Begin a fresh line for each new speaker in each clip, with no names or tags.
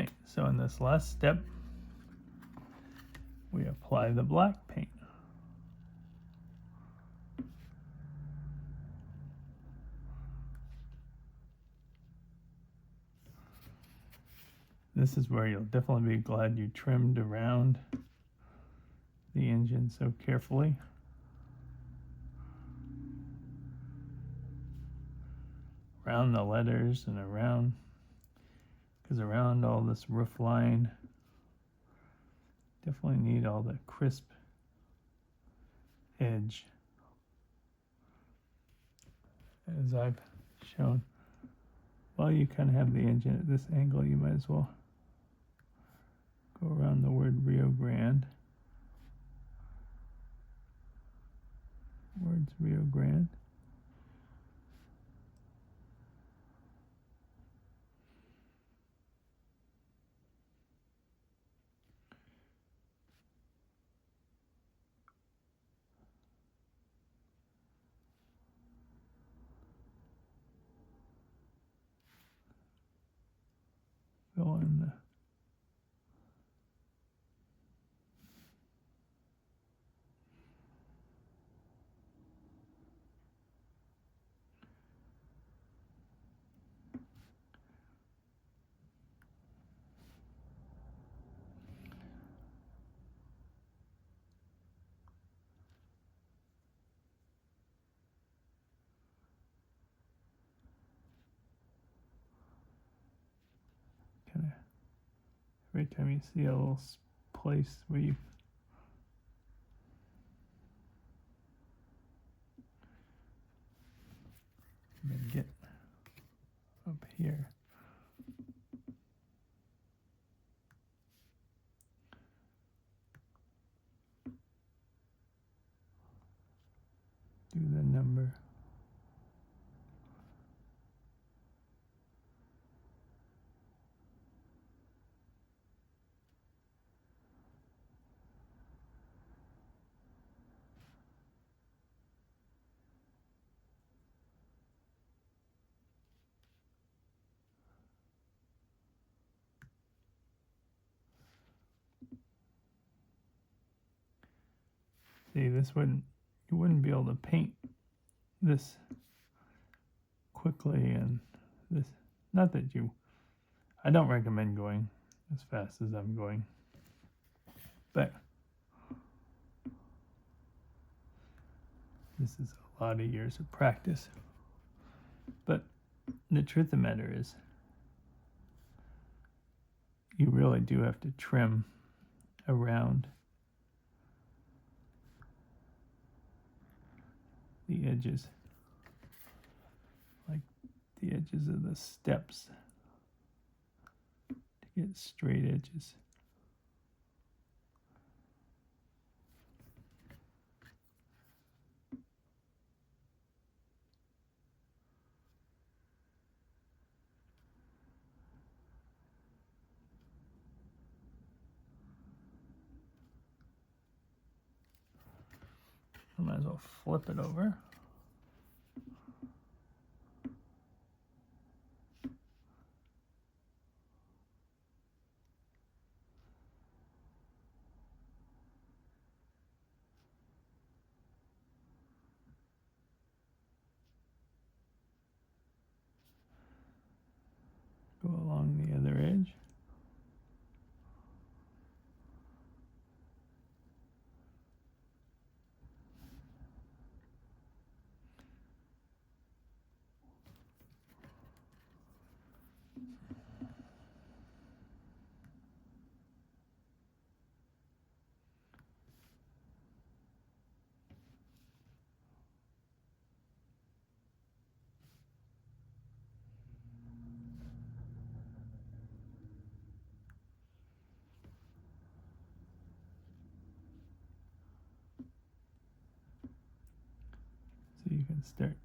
Alright, so in this last step, we apply the black paint. This is where you'll definitely be glad you trimmed around the engine so carefully. Around the letters and around, because around all this roof line, definitely need all the crisp edge. As I've shown, while you kind of have the engine at this angle, you might as well go around the word Rio Grande. Words Rio Grande. Fill in the kind of, every time you see a little place where you get up here. Do the number. See, this wouldn't, you wouldn't be able to paint this quickly, and this, not that you, I don't recommend going as fast as I'm going, but this is a lot of years of practice. But the truth of the matter is, you really do have to trim around the edges, like the edges of the steps, to get straight edges. I might as well flip it over. Go along the other edge. So you can start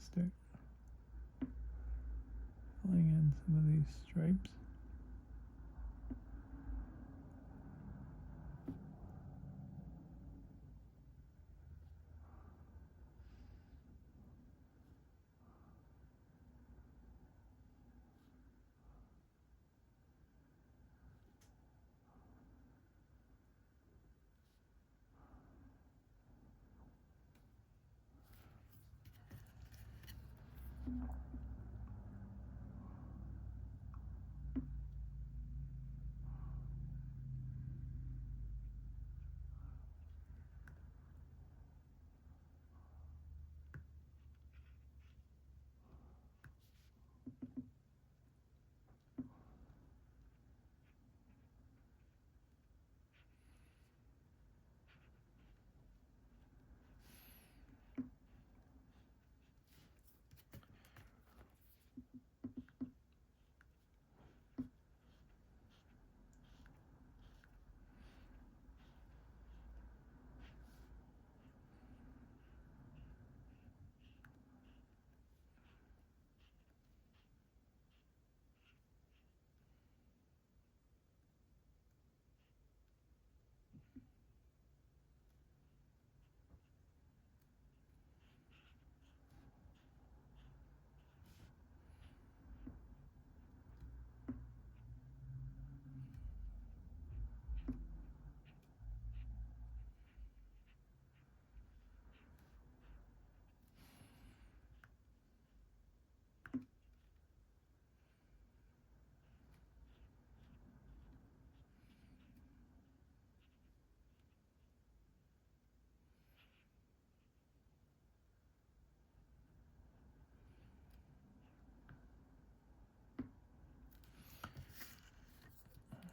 start filling in some of these stripes.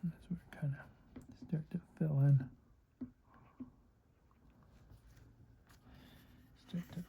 And as we kind of start to fill in, start to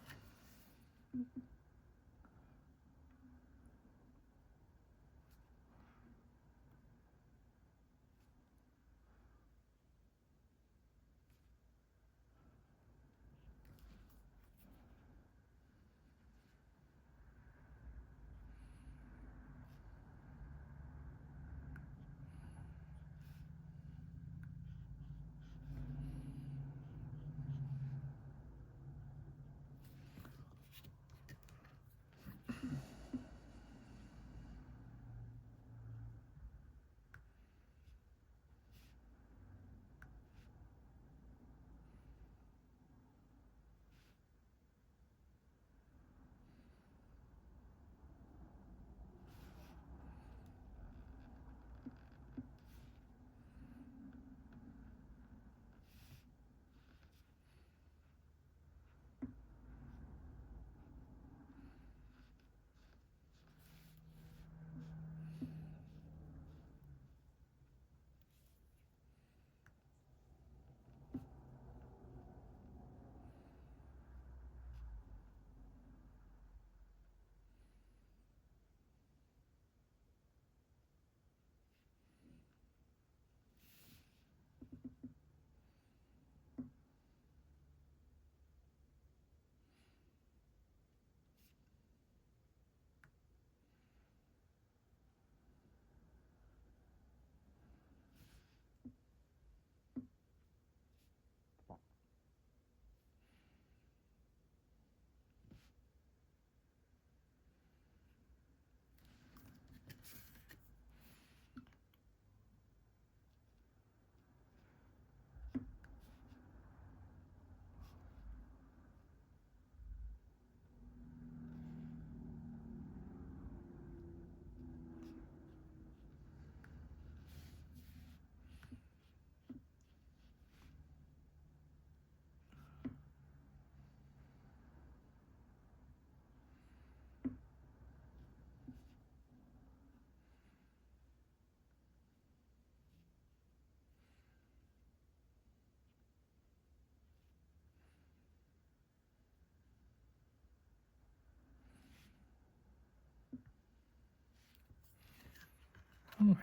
and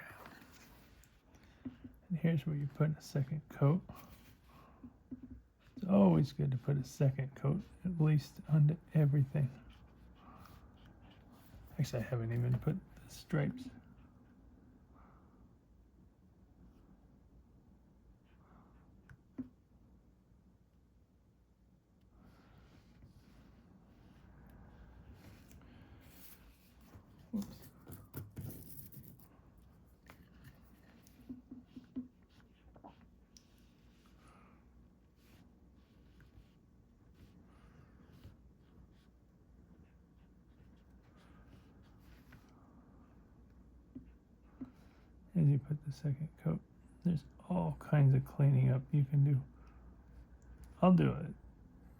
here's where you put a second coat. It's always good to put a second coat, at least onto everything. Actually, I haven't even put the stripes. Oops. As you put the second coat, there's all kinds of cleaning up you can do. I'll do a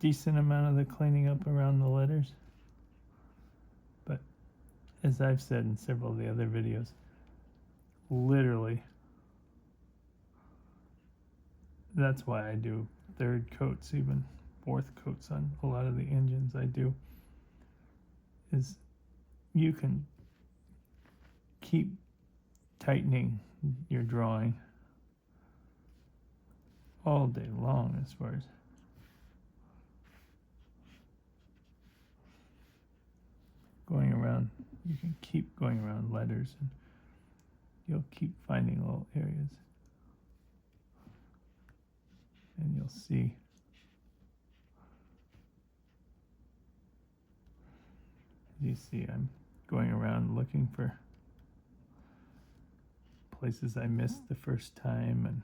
decent amount of the cleaning up around the letters, but as I've said in several of the other videos, literally that's why I do third coats, even fourth coats on a lot of the engines I do, is you can keep tightening your drawing all day long as far as going around. You can keep going around letters and you'll keep finding little areas and you'll see you see I'm going around looking for places I missed the first time and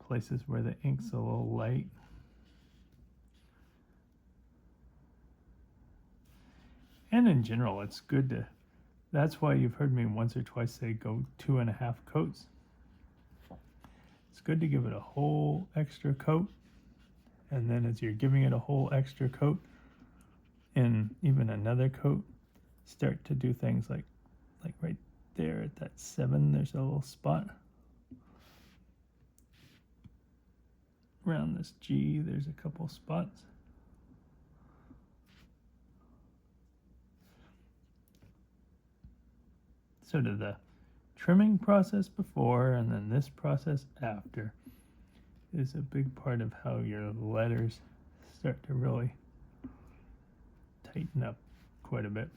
places where the ink's a little light. And in general, it's good to, that's why you've heard me once or twice say go 2.5 coats. It's good to give it a whole extra coat. And then as you're giving it a whole extra coat, and even another coat, start to do things like right there at that 7, there's a little spot. Around this G, there's a couple spots. Sort of the trimming process before and then this process after is a big part of how your letters start to really tighten up quite a bit.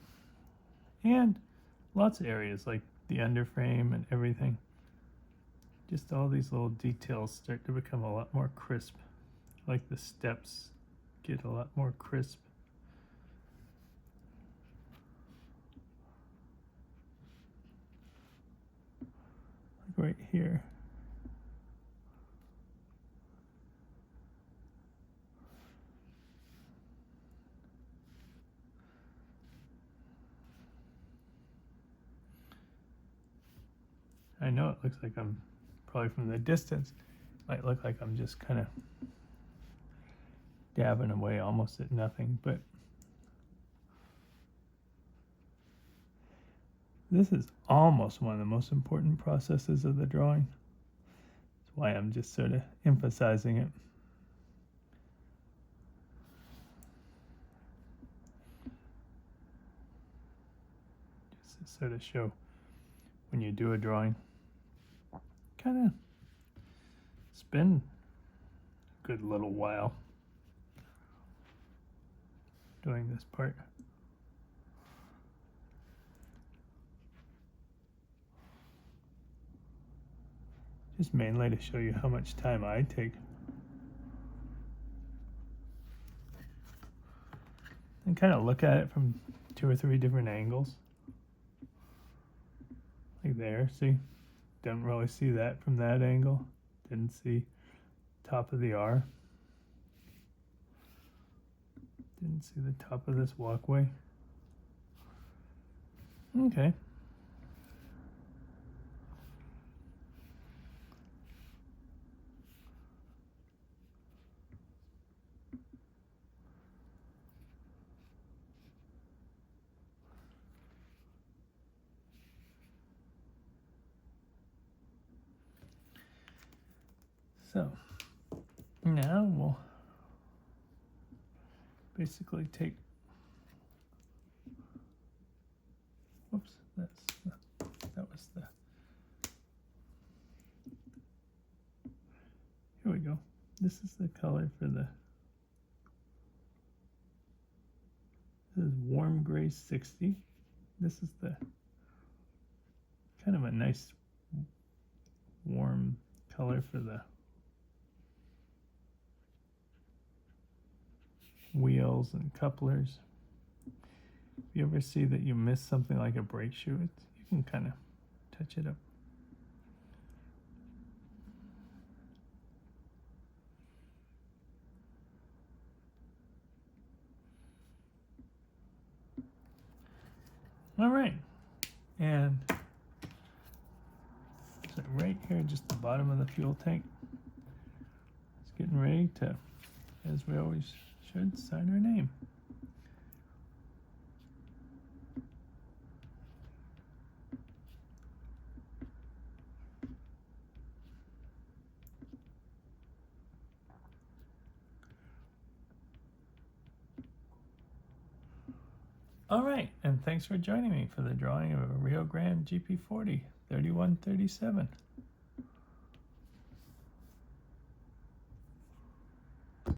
And lots of areas like the underframe and everything. Just all these little details start to become a lot more crisp. Like the steps get a lot more crisp. Like right here. I know it looks like I'm probably from the distance, might look like I'm just kind of dabbing away almost at nothing, but this is almost one of the most important processes of the drawing. That's why I'm just sort of emphasizing it. Just to sort of show when you do a drawing, kind of spend a good little while doing this part. Just mainly to show you how much time I take. And kind of look at it from 2 or 3 different angles. Like there, see? Didn't really see that from that angle. Didn't see top of the R. Didn't see the top of this walkway. Okay. So now we'll basically take, whoops, that was the, here we go. This is the color for the, this is warm gray 60. this is the kind of a nice warm color for the wheels and couplers. If you ever see that you miss something like a brake shoe, you can kind of touch it up. All right, and so right here, just the bottom of the fuel tank, it's getting ready to, as we always should, sign our name. All right, and thanks for joining me for the drawing of a Rio Grande GP40 3137.